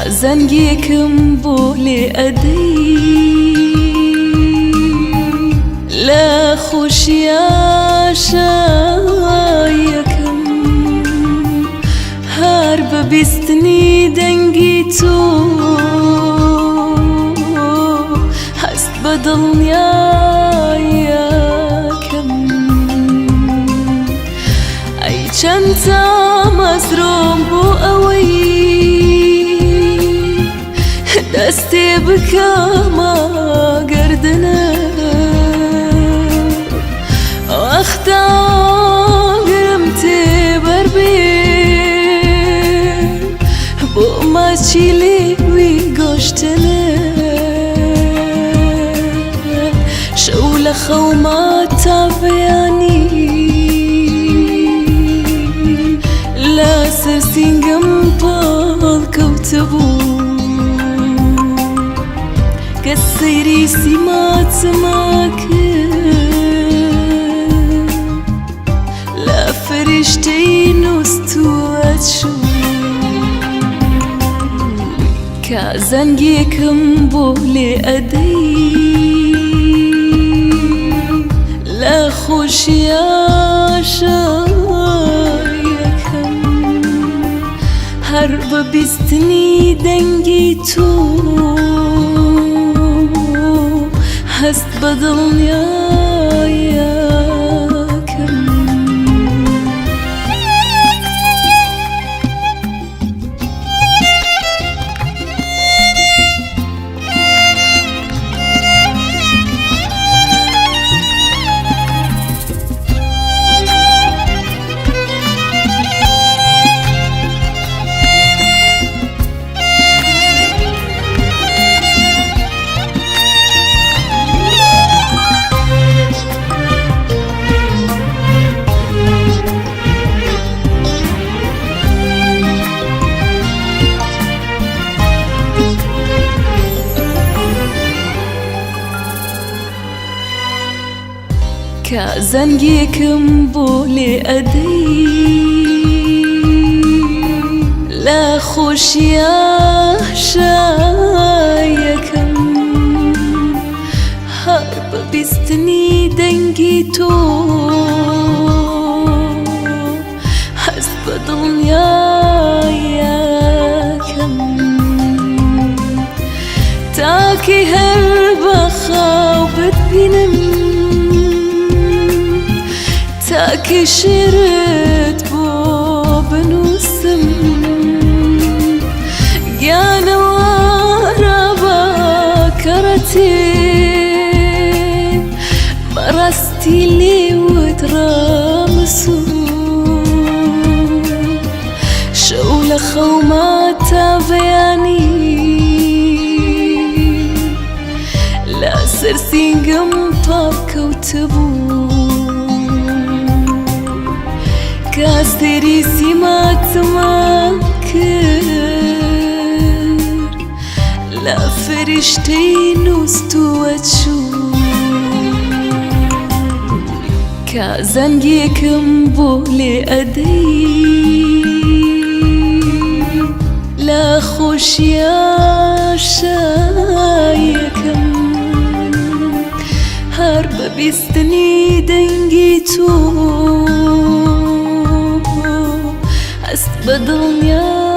زەنگێکم بۆ لێ ئەدەی لە خۆشیە شایەکەم هەر بە بیستنی دەنگی تۆ هەست بە دڵنیایەکەم ئەی چەند تامەزرۆم بۆ ئەوەی دەستێ بکەمە گەردنە وەختە گرم تێبەر بێ بۆ ماچی لێوی گۆشتنە شەو لە خەوما تا بەیانی لە سەر سینگەم پاڵکەوتەبوو کە سەیری سیماتما کرد لە فریشتەی نووستووە چوو کە زەنگێکم بۆ لێ ئەدەی لە خۆشیە شایەکەم هەر بە بیستنی دەنگی تۆ هەست بە دڵنیایەکەم کە زەنگێکم بۆ لێ ئەدەی لە خۆشیە شایەکەم هەر بە بیستنی دەنگی تۆ هەست بە دڵنیایەکەم تاکەی هەر بە خاو بتبینم تاکەی شێرت بۆ بنووسم گیانەوارە بە کەڕەتێ بەڕاستی لێوت ڕامسوو شەو لە خەوما تا بەیانی لە سەر سینگەم پاڵکەوتەبوو کە سەیری سیماتما کرد لە فریشتەی نووستووە چوو کە زەنگێکم بۆ لێ ئەدەی لە خۆشیە شایەکەم هەر بە بیستنی دەنگی تۆ هەست بە دڵنیا